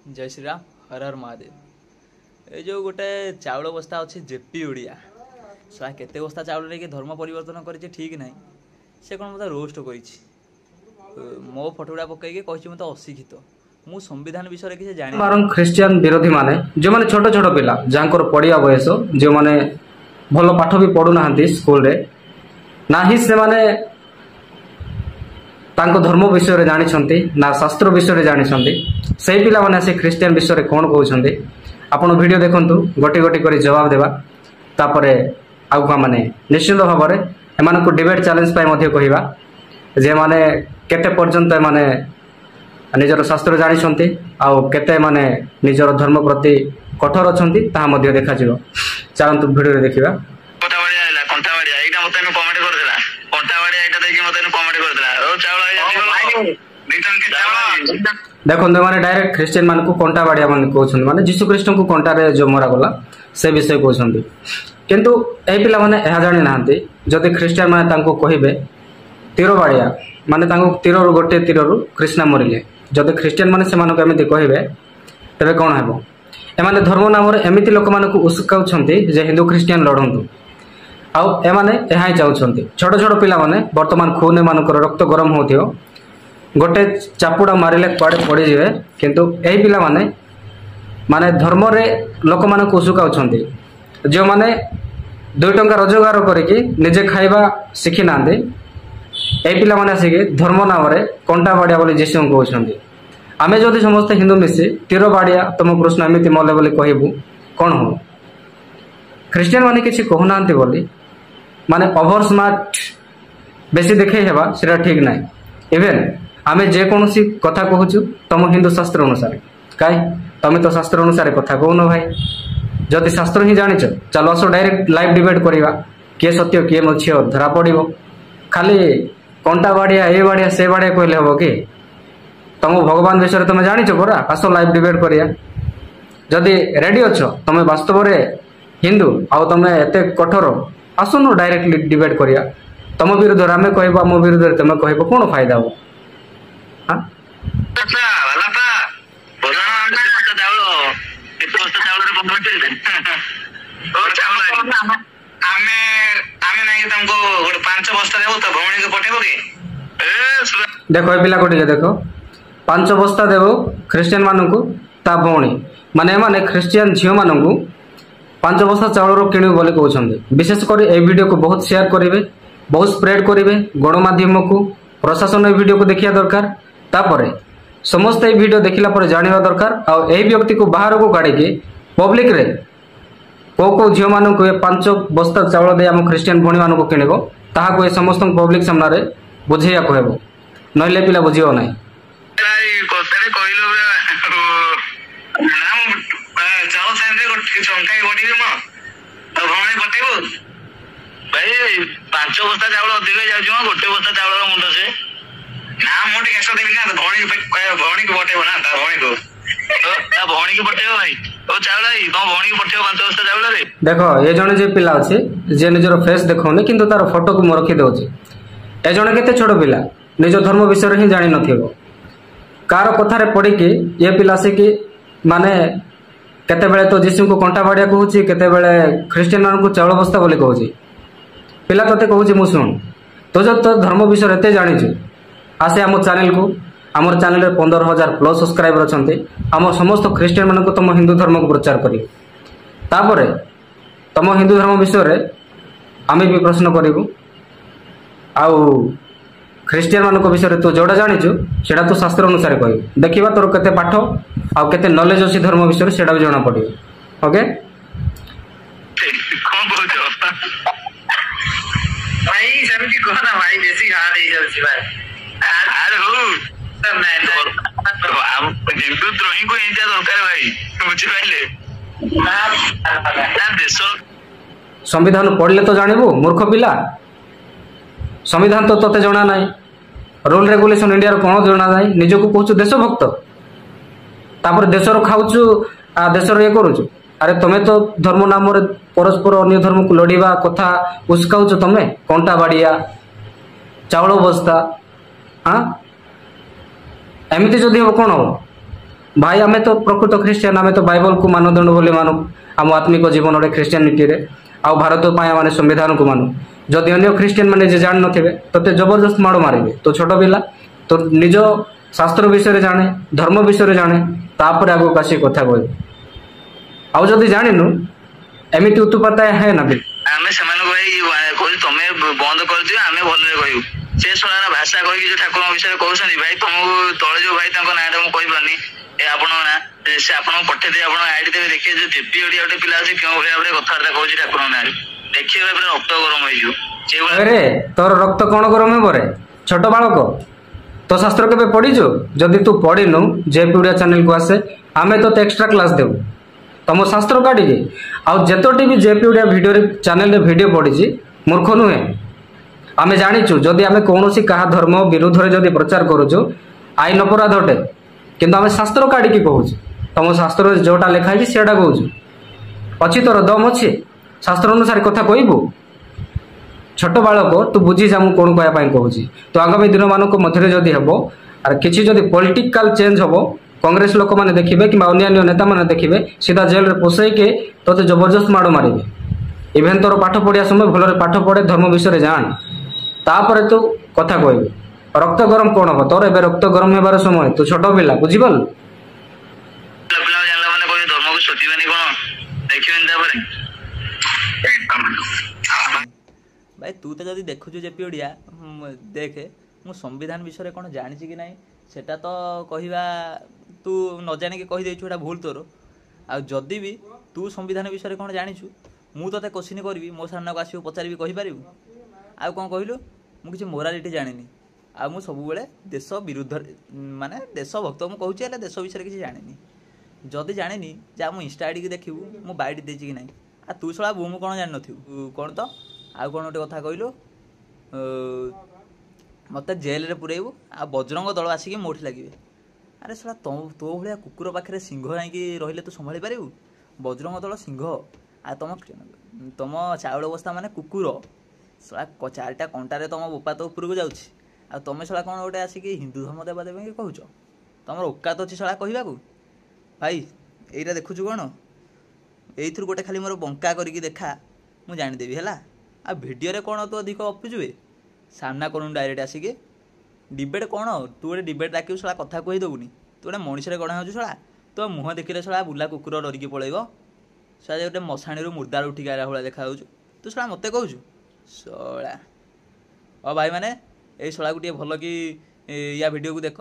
जय श्री राम हर हर महादेव। ये जो गोटे चाउल बस्ता अच्छे जेपी ओडिया सा केते बस्ता चाउल लेके धर्म परिवर्तन कर ठीक ना से कौन मतलब रोस्ट कर मो फटोड़ा पकईके कही मत अशिक्षित मु संविधान विषय किसी जानी ख्रिस्टियन विरोधी माने जो माने छोट छोट पिला जहाँकर पढ़िया बयस जो माने भल पाठ भी पढ़ुना स्कूल रे ना ही से माने तांको धर्म विषय रे जानी ना शास्त्र विषय रे जानी से पिला माने से ख्रिस्टियन विषय रे कौन कहते आपण वीडियो देखंतु गोटी गोटी करी जवाब देवा तापरे आउका माने निश्चित भाव में एमान को डिबेट चैलेंज पाई मध्य कहिबा जे माने केते पर्यंत माने निजर शास्त्र जानी आउ केते माने निजर धर्म प्रति कठोर अछंती ताहा मध्य देखा जिवो। चलंतु वीडियो रे देखिबा। देखो मैंने डायरेक्ट ख्रिस्टियन मान को कंटा बाड़िया मान कहते माने जीशु ख्रीष्ट को कंटारे जो मरा गला से विषय कहते किंतु ए पिला माने यह जानी ना जदि ख्रिस्टियन माने तांको कहिबे तीर बाड़िया माने तांको तीर गोटे तीर कृष्णा मरिले जदि ख्रिस्टियन माने से मानको एमिति कहिबे तबे कोन हेबो एमाने धर्म नाम रे एमिति लोक मानको उसकाउछंती जे हिंदू ख्रिस्टियन लढंतु आउ एमाने एहाई चाउछंती छोट छोट पिला माने वर्तमान खून मानकर रक्त गरम होथियो गोटे चापुड़ा मारिले कुआडे पड़ी जाए किंतु यही पिला माने माने धर्म रे लोक मान को उसुकाउछंती जो माने 2 टंका रोजगार करके निजे खाइबा शिखी ना यही पिला माने आसिके धर्म नाम रे कंटा बाड़िया बोली जीशु कहउछंती आमे जदि समस्त हिंदू मिसी तीर बाड़िया तुम कृष्ण एमिति मले बोली कहबू कौन हो ख्रिस्टियन माने किछि कहउनांती बोली माने ओवर स्मार्ट बेसी देखे हेबा सेटा ठीक नाही इवेन आमे जे कोनोसी कथा कहूचु तुम हिंदू शास्त्र अनुसार काई तमे तो शास्त्र अनुसार कथा कहून भाई जदि शास्त्र ही जानिच चलो आसो डायरेक्ट लाइव डिबेट करिवा किए सत्य किए मिछ धरा पड़िबो खाली कंटा बाड़िया ए बाड़िया से बाड़िया कहले हबो कि तुम भगवान विषय तुम जानिच परा आसो लाइव डिबेट करिया जदि रेडी अछो तुम वास्तव रे हिंदू आउ तुम एते कठोर आसुनो डायरेक्टली डिबेट करिया तुम विरुद्ध आमे कहबो मो विरुद्ध तुम कहबो कोन फायदा हो हां देखो पिला को देखो 5 बस्ता देव ख्रिस्टियन मान को ता भौणी माने माने ख्रिस्टियन झियो मान को 5 बस्ता चाउल किणु बोले कहते विशेषकर ए वीडियो को बहुत शेयर करेंगे बहुत स्प्रेड करेंगे गणमाध्यम को प्रशासन ए वीडियो को देखिया दरकार तापरे समस्त ए वीडियो देखिला पर जानिबा दरकार आ ए व्यक्ति को बाहर को काढी के पब्लिक रे को झियो मान को 5 बस्ता चाउल दे हम ख्रिस्टियन भौणी मान को किणबो ताहा को समस्त पब्लिक सामना रे बुझेया कहबो नहले पिला बुझियो नाही भाई 5 बस्ता चावल अधिक जाउछ गोटे बस्ता चावल मुंड से ना मोटे कैसे देबी ना भौणी को बटेबो ना ता भौणी को ता भौणी को बटेबो भाई ओ चावल आई तो भौणी को बटेबो 5 बस्ता चावल रे देखो ये जने जे पिला अछि जे निजर फेस देखौने किंतु तार फोटो को म रखि देउछि ए जने केते छोट पिला निज धर्म विषय ही जानि नथिबो कार कथा रे पड़ी कि ये पिला से कि माने केते बेले तो जीशु को कंटा बाड़िया कहूछि केते बेले ख्रिस्टियन मान को चावल बस्ता बोली कहूछि पिला तते कहूछि मु सुन तो जब तो धर्म विषय एते जानिछु आसे हम चैनल को हमर चैनल रे 15,000 प्लस सब्सक्राइबर अछंती हम समस्त ख्रिस्टियन मान को तुम हिंदू धर्म को प्रचार करी तापरे तुम हिंदू धर्म विषय रे आमे भी प्रश्न करिवु आउ ख्रिस्टियन मान को विषय तू जोड़ा जानिछु सेटा तो शास्त्र अनुसार कहि देखिबा तोर केते पाठ आउ केते नॉलेज अछि धर्म विषय सेटा भी जाना पड़ियो ओके कोन बोलछो भाई समिति कोना भाई बेसी हार्ड हे जाउछि भाई अरे हो सब नहीं हम हिंदू द्रोही को इंडिया दरकार भाई बुझि पाइले ना देश संविधान पढ़ले तो जानिबो मूर्ख पिला संविधान तो तते जणा नाही रूल रेगुलेशन इंडिया रो कोन जणा नाही निजो को कहछु देशभक्त तापर देशर खाउछु आ देशर ये करूछु अरे तमे तो धर्म नाम रे परस्पर अन्य धर्म को लड़ीबा कथा उसकाउछु तमे कंटा बाड़िया चावल बस्ता हाँ एमती जदि हम कौन हम भाई आमे तो प्रकृत ख्रीस्टियन आमे तो बाइबल को मानदंड बोली मानु आम आत्मिक जीवन रे ख्रीस्टियानिटी रे आ भारत माने संविधान को मानु जदि अन्य ख्रीस्टियन माने जे जान नथिबे तते जबरदस्त माड़ मारिबे तो छोट पिला तो निज शास्त्र विषय जाने धर्म विषय जाने तापर आगो कासी कथा कहबे आउ जदि जानिनु एमिति उत्पात है ना बे आमे समान भाई कोई तमे बंद कर दियो आमे भले कहू से सोनार भाषा कहि कि जो ठाकुर विषय कहउछनी भाई तुमको तळे जो भाई तांको नाटा मु कहि पानी ए आपण ना से आपण पठे दे आपण आईडी देबे देखिए जो जेपी ओडी ओडी पिला আছে केउ भले भाबरे कथारता कहउछि ठाकुर ना देखिए भाई रक्त गरम होई जो अरे तोर रक्त कौन गरम हे बरे छोट बालक तो शास्त्र केबे पढ़ीजु जदि तू पढ़ीनु जेपी ओडिया चैनल को आसे आमे तो एक्स्ट्रा क्लास देबु तुम शास्त्र काटिके आउ जेतोटी भी जेपी ओडिया वीडियो चैनल रे वीडियो पढ़ी मूर्ख नुहे आमे जानिचु जदि आमे कोनोसी कहा धर्म विरुद्ध रे जदि प्रचार करूछु आईन अपराध अटे किंतु आमे शास्त्र काटिके कहूछु तुम शास्त्र रे जोटा लिखा है सेटा कहूछु अछि तोर दम अछि शास्त्र अनुसार कथा कहबू छोट बालक तू बुझी जा मु कोन कहया पई कहूछि तो आगामी दिन मानक मध्यरे जदि हेबो आर किछि जदि पॉलिटिकल चेंज हेबो कांग्रेस लोक माने देखिबे कि अन्य नेता माने देखिबे सीधा जेल रे पोसई के तोते जबरदस्त माड़ मारिबे इवेन तोर पाठ पढ़िया समय भलरे पाठ पढ़े धर्म विषय जान तापर तू कथा कहबे रक्त गरम कोन हो तोर एबे रक्त गरम हेबार समय तू छोट पिला बुझिबल पिला जानला माने कोई धर्म को सतीबानी कोन देखिबेन तापर भाई तू तो जदि देखुछु जेपी ओडिया देखे मु संविधान विषय कौन जानी कि ना सेटा तो कहवा तू न जानिक कही देछु एटा भूल तोर आ जदि भी तू संविधान विषय कौन जानिछु मु तते क्वेश्चन करबी मो सामना को आसी पचारि कहि पारिबु आ कौन कहलु मु किछि मोरालिटी जानिनी आ मु सब बेले देश विरुद्ध माने देश भक्त मु कहूछि एले देश विषय किछि जानिनी जदि जानिनी जा मु इंस्टा आईडी के देखिबु मु बाइट देछि कि नाही आ तू सळा बुम कौन जानि नथिबु कोन तो आउ कौन गोटे कथा कहलु मत जेल रे पुरेबू आ बजरंग दल आसिक मोठी लगे अरे सला तो भाया कुकुर पाखे सिंह जाकि रही तू संभाली पारू बजरंग दल सिंह आ तुम चाउल बस्ता माने कुकुर सला चारिटा कंटारे तुम बोपा तो उपरक जाऊँगी आ तुम सला कौन गोटे आसिक हिंदू धर्म देवा देवे कहूच तुम औकात अच्छी सला कहवाक भाई यहीटा देखुचु कौन यही गोटे खाली मोर बंका करके देखा मुझे जानीदेवी है आ भिडियो कौन तू अधिक अपुचुए सामना करूँ डायरेक्ट आसिक डिबेट कौन तू गोटे डिबेट डाक सला कथा कही देबुनी तू गोटे मनीष गणा हो सला तो मुह देखिले सला बुला कुकुर डरिकी पलैब सला गोटे मशाणी मुर्दार उठिक आला भाया देखा तू सला मत कहूँ सला भाई मैंने ये सला को भल कि या वीडियो को देख।